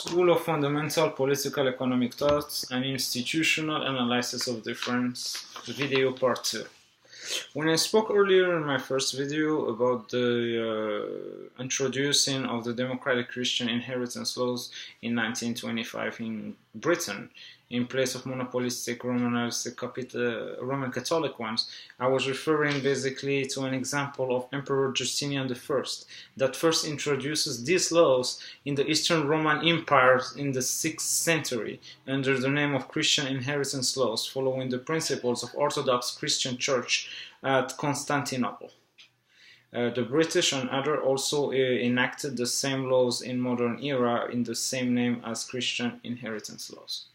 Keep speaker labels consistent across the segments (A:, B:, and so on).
A: School of Fundamental Political Economic Thoughts and Institutional Analysis of Difference, video part 2. When I spoke earlier in my first video about the introducing of the democratic Christian inheritance laws in 1925 in Britain, in place of monopolistic Roman Catholic ones, I was referring basically to an example of Emperor Justinian I that first introduces these laws in the Eastern Roman Empire in the 6th century under the name of Christian inheritance laws, following the principles of Orthodox Christian Church at Constantinople. The British and others also enacted the same laws in modern era in the same name as Christian inheritance laws.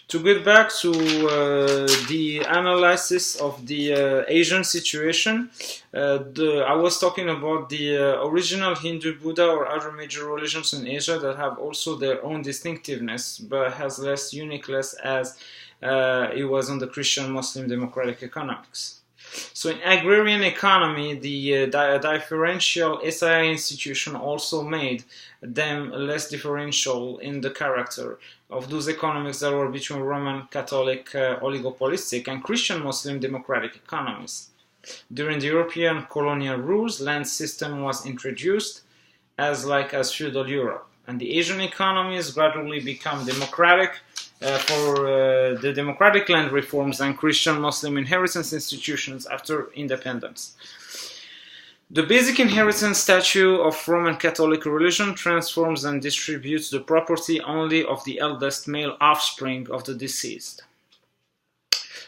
A: To get back to the analysis of the Asian situation, I was talking about the original Hindu, Buddha, or other major religions in Asia that have also their own distinctiveness, but has less uniqueness as it was on the Christian Muslim democratic economics. So in agrarian economy, the differential SII institution also made them less differential in the character of those economics that were between Roman Catholic oligopolistic and Christian Muslim democratic economies. During the European colonial rules, land system was introduced as feudal Europe, and the Asian economies gradually become democratic for the democratic land reforms and Christian Muslim inheritance institutions after independence. The basic inheritance statute of Roman Catholic religion transforms and distributes the property only of the eldest male offspring of the deceased.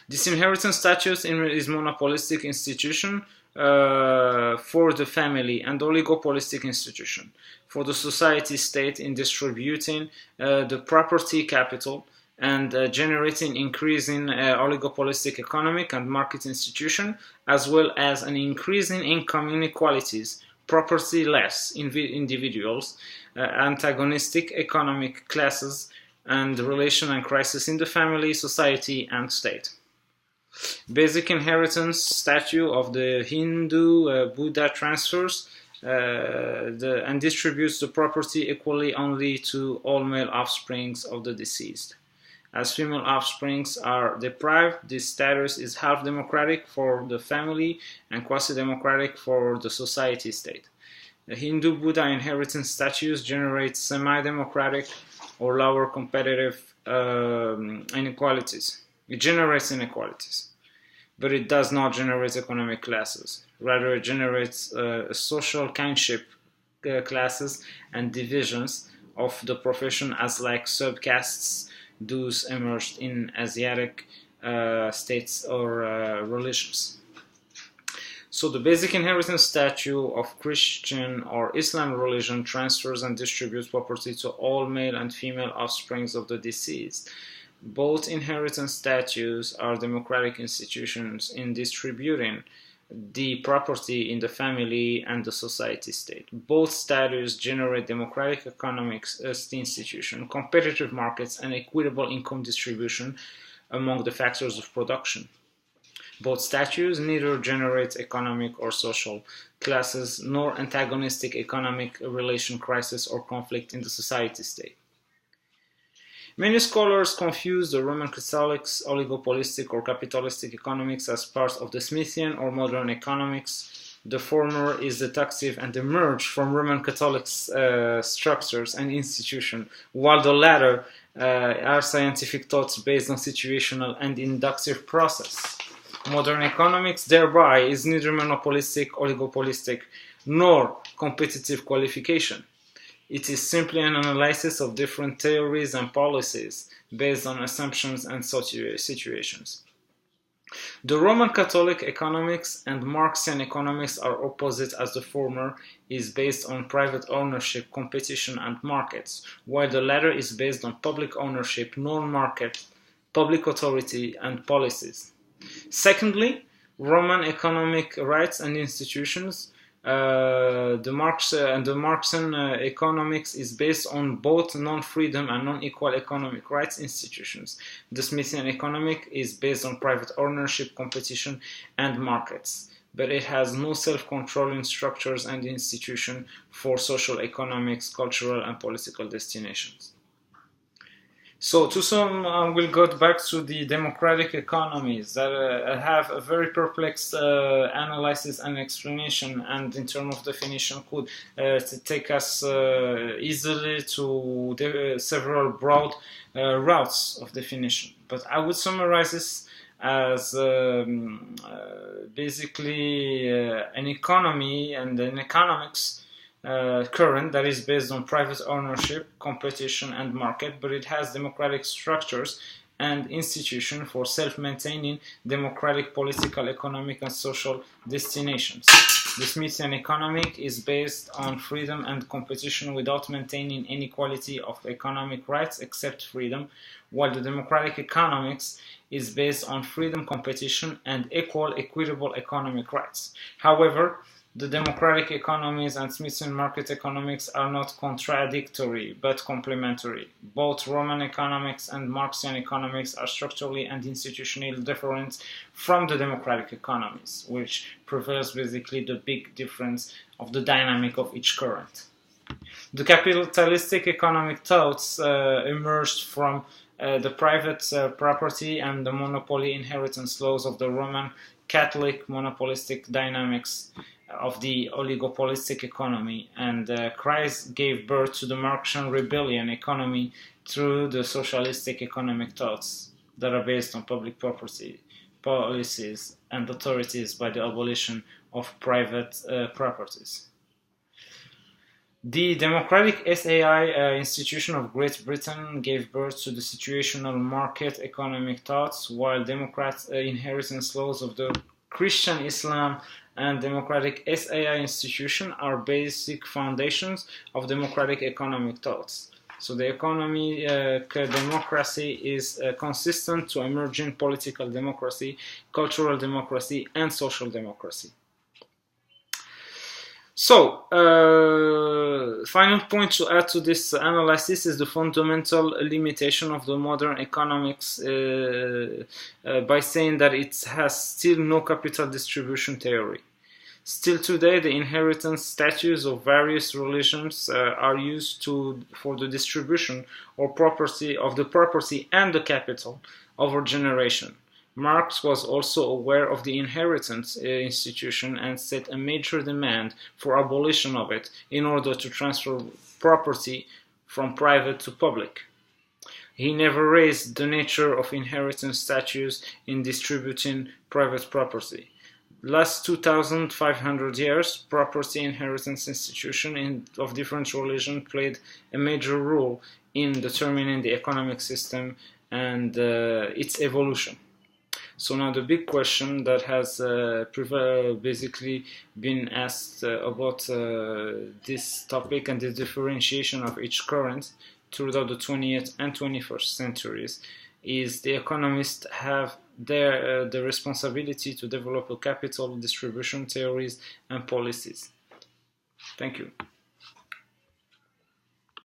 A: This inheritance statute is monopolistic institution for the family and oligopolistic institution for the society state in distributing the property capital and generating increasing oligopolistic economic and market institution, as well as an increasing income inequalities, property-less individuals, antagonistic economic classes, and relation and crisis in the family, society, and state. Basic inheritance statute of the Hindu Buddha transfers and distributes the property equally only to all male offsprings of the deceased. As female offsprings are deprived, this status is half democratic for the family and quasi-democratic for the society state. The Hindu Buddha inheritance statutes generate semi-democratic or lower competitive inequalities. It generates inequalities, but it does not generate economic classes. Rather, it generates social kinship classes and divisions of the profession as subcastes. Those emerged in Asiatic states or religions. So the basic inheritance statute of Christian or Islam religion transfers and distributes property to all male and female offsprings of the deceased. Both inheritance statutes are democratic institutions in distributing the property in the family and the society state. Both statutes generate democratic economics institution, competitive markets, and equitable income distribution among the factors of production. Both statutes neither generate economic or social classes nor antagonistic economic relation crisis or conflict in the society state. Many scholars confuse the Roman Catholics' oligopolistic or capitalistic economics as part of the Smithian or modern economics. The former is deductive and emerged from Roman Catholic structures and institutions, while the latter are scientific thoughts based on situational and inductive process. Modern economics, thereby, is neither monopolistic, oligopolistic, nor competitive qualification. It is simply an analysis of different theories and policies based on assumptions and situations. The Roman Catholic economics and Marxian economics are opposite, as the former is based on private ownership, competition, and markets, while the latter is based on public ownership, non-market, public authority, and policies. Secondly, Roman economic rights and institutions. The Marxian economics is based on both non-freedom and non-equal economic rights institutions. The Smithian economic is based on private ownership, competition, and markets. but it has no self-controlling structures and institutions for social, economics, cultural, and political destinations. So to sum, we'll go back to the democratic economies that have a very perplexed analysis and explanation, and in terms of definition could take us easily to several broad routes of definition. But I would summarize this as basically an economy and an economics current that is based on private ownership, competition, and market, but it has democratic structures and institutions for self-maintaining democratic political, economic, and social destinations. The Smithian economic is based on freedom and competition without maintaining any quality of economic rights except freedom, while the democratic economics is based on freedom, competition, and equitable economic rights. However, the democratic economies and Smithian market economics are not contradictory, but complementary. Both Roman economics and Marxian economics are structurally and institutionally different from the democratic economies, which prevails basically the big difference of the dynamic of each current. The capitalistic economic thoughts emerged from the private property and the monopoly inheritance laws of the Roman Catholic monopolistic dynamics of the oligopolistic economy, and Christ gave birth to the Marxian rebellion economy through the socialistic economic thoughts that are based on public property policies and authorities by the abolition of private properties. The democratic SAI institution of Great Britain gave birth to the situational market economic thoughts, while democrat inheritance laws of the Christian Islam and democratic SAI institution are basic foundations of democratic economic thoughts. So the economy democracy is consistent to emerging political democracy, cultural democracy, and social democracy. So, final point to add to this analysis is the fundamental limitation of the modern economics by saying that it has still no capital distribution theory. Still today, the inheritance statutes of various religions are used for the distribution or property of the property and the capital over generation. Marx was also aware of the inheritance institution and set a major demand for abolition of it in order to transfer property from private to public. He never raised the nature of inheritance statutes in distributing private property. Last 2,500 years, property inheritance institutions of different religions played a major role in determining the economic system and its evolution. So now the big question that has basically been asked about this topic and the differentiation of each current throughout the 20th and 21st centuries is: the economists have the responsibility to develop a capital distribution theories and policies. Thank you.